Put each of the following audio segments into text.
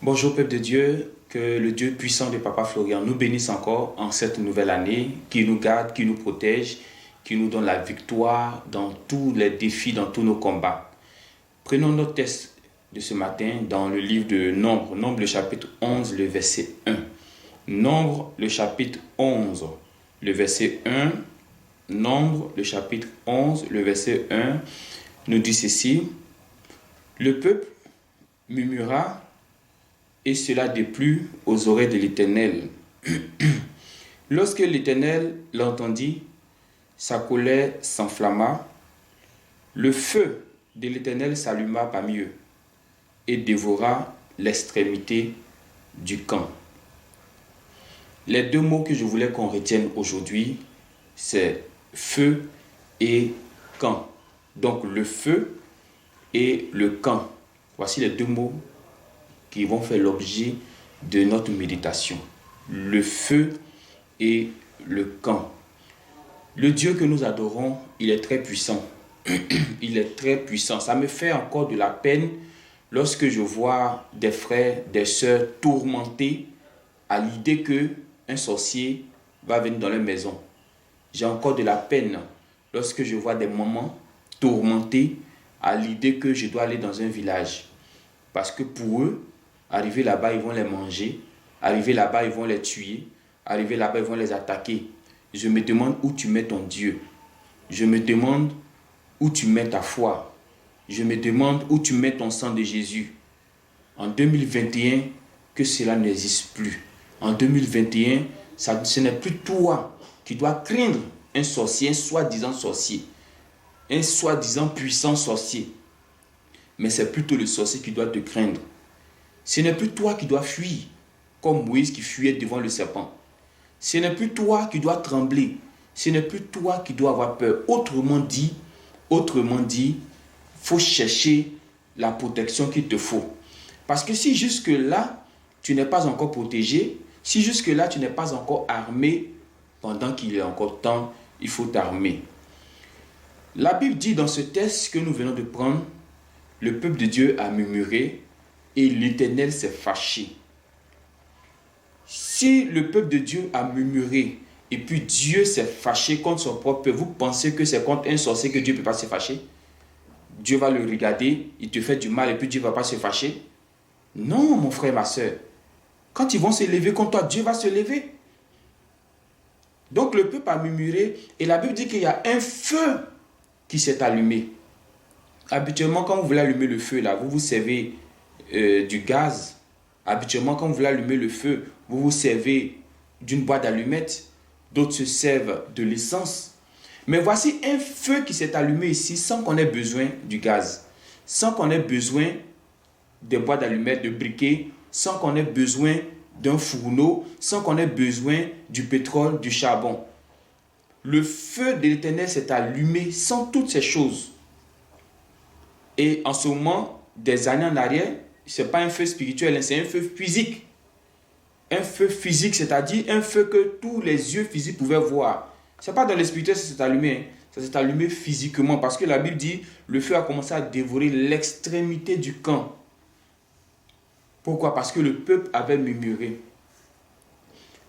Bonjour peuple de Dieu, que le Dieu puissant de Papa Florian nous bénisse encore en cette nouvelle année, qui nous garde, qui nous protège, qui nous donne la victoire dans tous les défis, dans tous nos combats. Prenons notre texte de ce matin dans le livre de Nombre, Nombre le chapitre 11, le verset 1. Nombre le chapitre 11, le verset 1. Nombre le chapitre 11, le verset 1 nous dit ceci. Le peuple murmura et cela déplut aux oreilles de l'Éternel. Lorsque l'Éternel l'entendit, sa colère s'enflamma. Le feu de l'Éternel s'alluma parmi eux et dévora l'extrémité du camp. Les deux mots que je voulais qu'on retienne aujourd'hui, c'est feu et camp. Donc le feu et le camp. Voici les deux mots qui vont faire l'objet de notre méditation. Le feu et le camp. Le Dieu que nous adorons, il est très puissant. Il est très puissant. Ça me fait encore de la peine lorsque je vois des frères, des sœurs tourmentés à l'idée qu'un sorcier va venir dans leur maison. J'ai encore de la peine lorsque je vois des mamans tourmentées à l'idée que je dois aller dans un village. Parce que pour eux, arriver là-bas, ils vont les manger. Arriver là-bas, ils vont les tuer. Arriver là-bas, ils vont les attaquer. Je me demande où tu mets ton Dieu. Je me demande où tu mets ta foi. Je me demande où tu mets ton sang de Jésus. En 2021, que cela n'existe plus. En 2021, ce n'est plus toi qui dois craindre un sorcier, un soi-disant sorcier. Un soi-disant puissant sorcier. Mais c'est plutôt le sorcier qui doit te craindre. Ce n'est plus toi qui dois fuir, comme Moïse qui fuyait devant le serpent. Ce n'est plus toi qui dois trembler. Ce n'est plus toi qui dois avoir peur. Autrement dit, il faut chercher la protection qu'il te faut. Parce que si jusque-là, tu n'es pas encore protégé, si jusque-là, tu n'es pas encore armé, pendant qu'il est encore temps, il faut t'armer. La Bible dit dans ce texte que nous venons de prendre, le peuple de Dieu a murmuré et l'Éternel s'est fâché. Si le peuple de Dieu a murmuré et puis Dieu s'est fâché contre son propre peuple, vous pensez que c'est contre un sorcier que Dieu ne peut pas se fâcher? Dieu va le regarder, il te fait du mal et puis Dieu ne va pas se fâcher? Non, mon frère, ma soeur. Quand ils vont se lever contre toi, Dieu va se lever. Donc le peuple a murmuré et la Bible dit qu'il y a un feu qui s'est allumé. Habituellement, quand vous voulez allumer le feu, là, vous vous servez du gaz. Habituellement, quand vous voulez allumer le feu, vous vous servez d'une boîte d'allumettes. D'autres se servent de l'essence. Mais voici un feu qui s'est allumé ici sans qu'on ait besoin du gaz. Sans qu'on ait besoin des boîtes d'allumettes, de briquets. Sans qu'on ait besoin d'un fourneau. Sans qu'on ait besoin du pétrole, du charbon. Le feu de l'Éternel s'est allumé sans toutes ces choses. Et en ce moment, des années en arrière, ce n'est pas un feu spirituel, c'est un feu physique. Un feu physique, c'est-à-dire un feu que tous les yeux physiques pouvaient voir. Ce n'est pas dans le spirituel que ça s'est allumé, ça s'est allumé physiquement. Parce que la Bible dit, le feu a commencé à dévorer l'extrémité du camp. Pourquoi? Parce que le peuple avait murmuré.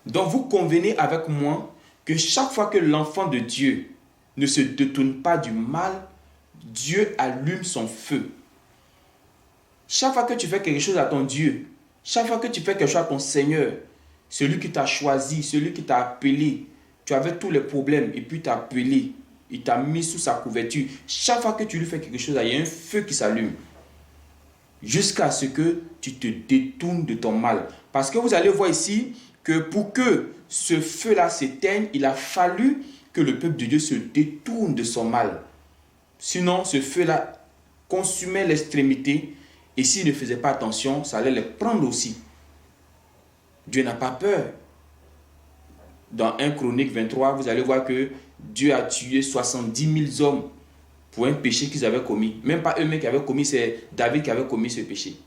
Donc vous convenez avec moi que chaque fois que l'enfant de Dieu ne se détourne pas du mal, Dieu allume son feu. Chaque fois que tu fais quelque chose à ton Dieu, chaque fois que tu fais quelque chose à ton Seigneur, celui qui t'a choisi, celui qui t'a appelé, tu avais tous les problèmes et puis t'a appelé, il t'a mis sous sa couverture. Chaque fois que tu lui fais quelque chose, il y a un feu qui s'allume. Jusqu'à ce que tu te détournes de ton mal. Parce que vous allez voir ici que pour que ce feu-là s'éteigne, il a fallu que le peuple de Dieu se détourne de son mal. Sinon, ce feu-là consumait l'extrémité et s'il ne faisait pas attention, ça allait les prendre aussi. Dieu n'a pas peur. Dans 1 Chronique 23, vous allez voir que Dieu a tué 70 000 hommes pour un péché qu'ils avaient commis. Même pas eux-mêmes qui avaient commis, c'est David qui avait commis ce péché.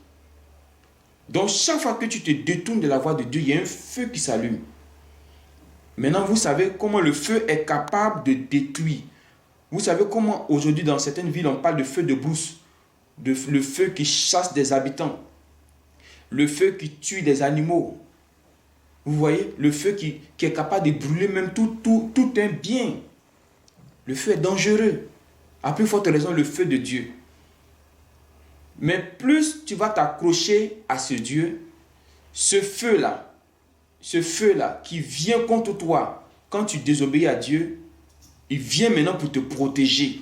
Donc chaque fois que tu te détournes de la voie de Dieu, il y a un feu qui s'allume. Maintenant, vous savez comment le feu est capable de détruire. Vous savez comment aujourd'hui dans certaines villes on parle de feu de brousse, le feu qui chasse des habitants. Le feu qui tue des animaux. Vous voyez, le feu qui est capable de brûler même tout un bien. Le feu est dangereux. À plus forte raison, le feu de Dieu. Mais plus tu vas t'accrocher à ce Dieu, ce feu-là qui vient contre toi, quand tu désobéis à Dieu, il vient maintenant pour te protéger.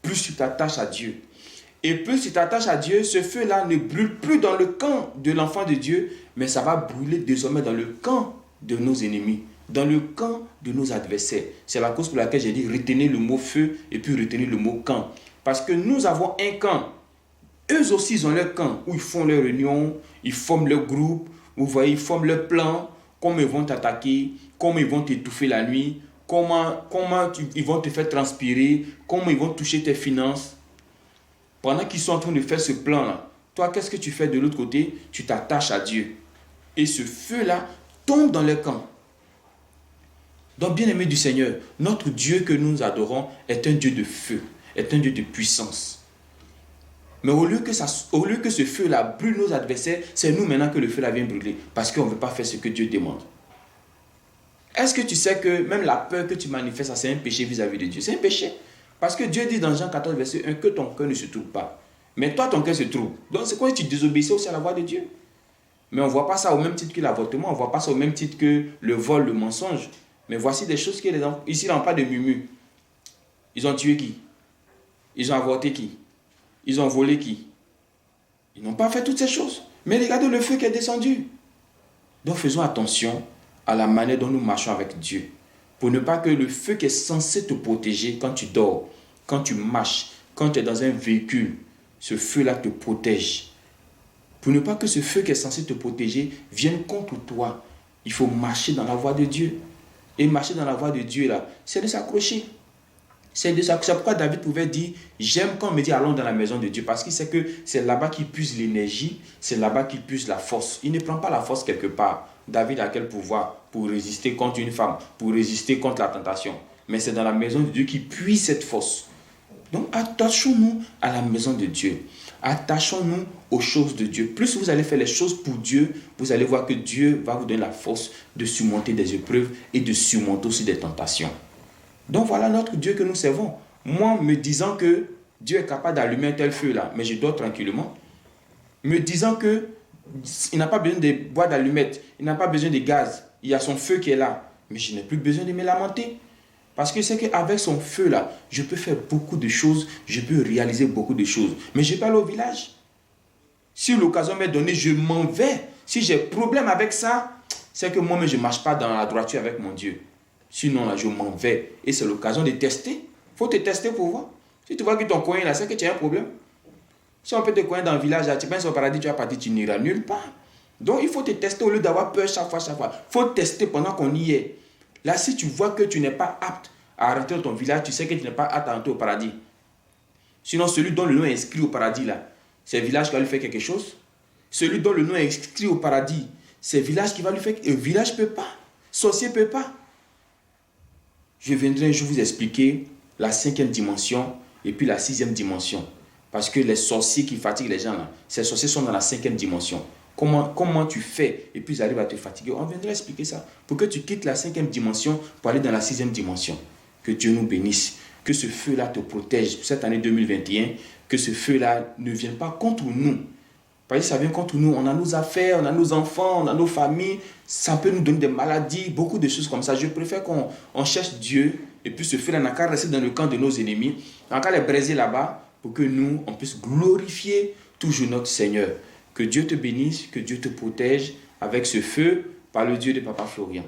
Plus tu t'attaches à Dieu. Et plus tu t'attaches à Dieu, ce feu-là ne brûle plus dans le camp de l'enfant de Dieu, mais ça va brûler désormais dans le camp de nos ennemis, dans le camp de nos adversaires. C'est la cause pour laquelle j'ai dit retenez le mot feu et puis retenez le mot camp. Parce que nous avons un camp. Eux aussi, ils ont leur camp où ils font leur réunion, ils forment leur groupe, vous voyez, ils forment leur plan, comment ils vont t'attaquer, comment ils vont t'étouffer la nuit, ils vont te faire transpirer, comment ils vont toucher tes finances. Pendant qu'ils sont en train de faire ce plan-là, toi, qu'est-ce que tu fais de l'autre côté? Tu t'attaches à Dieu. Et ce feu-là tombe dans leur camp. Donc, bien-aimés du Seigneur, notre Dieu que nous adorons est un Dieu de feu, est un Dieu de puissance. Mais au lieu que ce feu-là brûle nos adversaires, c'est nous maintenant que le feu-là vient brûler. Parce qu'on ne veut pas faire ce que Dieu demande. Est-ce que tu sais que même la peur que tu manifestes, c'est un péché vis-à-vis de Dieu? C'est un péché. Parce que Dieu dit dans Jean 14, verset 1, que ton cœur ne se trouble pas. Mais toi, ton cœur se trouble. Donc c'est quoi si tu désobéissais aussi à la voix de Dieu? Mais on ne voit pas ça au même titre que l'avortement. On ne voit pas ça au même titre que le vol, le mensonge. Mais voici des choses que les enfants... Ici, il n'y a pas de mumu. Ils ont tué qui? Ils ont avorté qui? Ils ont volé qui? Ils n'ont pas fait toutes ces choses. Mais regardez le feu qui est descendu. Donc faisons attention à la manière dont nous marchons avec Dieu. Pour ne pas que le feu qui est censé te protéger quand tu dors, quand tu marches, quand tu es dans un véhicule, ce feu-là te protège. Pour ne pas que ce feu qui est censé te protéger vienne contre toi, il faut marcher dans la voie de Dieu. Et marcher dans la voie de Dieu, là, c'est de s'accrocher. C'est pourquoi David pouvait dire, j'aime quand on me dit allons dans la maison de Dieu, parce qu'il sait que c'est là-bas qu'il puise l'énergie, c'est là-bas qu'il puise la force. Il ne prend pas la force quelque part. David a quel pouvoir pour résister contre une femme, pour résister contre la tentation. Mais c'est dans la maison de Dieu qu'il puise cette force. Donc attachons-nous à la maison de Dieu. Attachons-nous aux choses de Dieu. Plus vous allez faire les choses pour Dieu, vous allez voir que Dieu va vous donner la force de surmonter des épreuves et de surmonter aussi des tentations. Donc voilà notre Dieu que nous servons. Moi, me disant que Dieu est capable d'allumer un tel feu-là, mais je dors tranquillement. Me disant que il n'a pas besoin de bois d'allumettes, il n'a pas besoin de gaz, il y a son feu qui est là. Mais je n'ai plus besoin de me lamenter. Parce que c'est qu'avec son feu-là, je peux faire beaucoup de choses, je peux réaliser beaucoup de choses. Mais je peux aller au village. Si l'occasion m'est donnée, je m'en vais. Si j'ai problème avec ça, c'est que moi-même, je ne marche pas dans la droiture avec mon Dieu. Sinon, là, je m'en vais. Et c'est l'occasion de tester. Il faut te tester pour voir. Si tu vois que ton coin là, c'est que tu as un problème. Si on peut te coincer dans le village, là, tu penses au paradis, tu vas partir, tu n'iras nulle part. Donc, il faut te tester au lieu d'avoir peur chaque fois. Il faut tester pendant qu'on y est. Là, si tu vois que tu n'es pas apte à rentrer dans ton village, tu sais que tu n'es pas apte à rentrer au paradis. Sinon, celui dont le nom est inscrit au paradis, là, c'est le village qui va lui faire quelque chose. Celui dont le nom est inscrit au paradis, c'est le village qui va lui faire... Le village ne peut pas. Sorcier ne peut pas. Je viendrai un jour vous expliquer la 5e dimension et puis la 6e dimension. Parce que les sorciers qui fatiguent les gens, là, ces sorciers sont dans la 5e dimension. Comment tu fais et puis ils arrivent à te fatiguer. On viendra expliquer ça. Pour que tu quittes la 5e dimension pour aller dans la 6e dimension. Que Dieu nous bénisse. Que ce feu-là te protège pour cette année 2021. Que ce feu-là ne vienne pas contre nous. Parce que ça vient contre nous. On a nos affaires, on a nos enfants, on a nos familles. Ça peut nous donner des maladies, beaucoup de choses comme ça. Je préfère qu'on cherche Dieu. Et puis ce feu-là n'a qu'à rester dans le camp de nos ennemis. On n'a qu'à les braiser là-bas pour que nous, on puisse glorifier toujours notre Seigneur. Que Dieu te bénisse, que Dieu te protège avec ce feu par le Dieu de Papa Florian.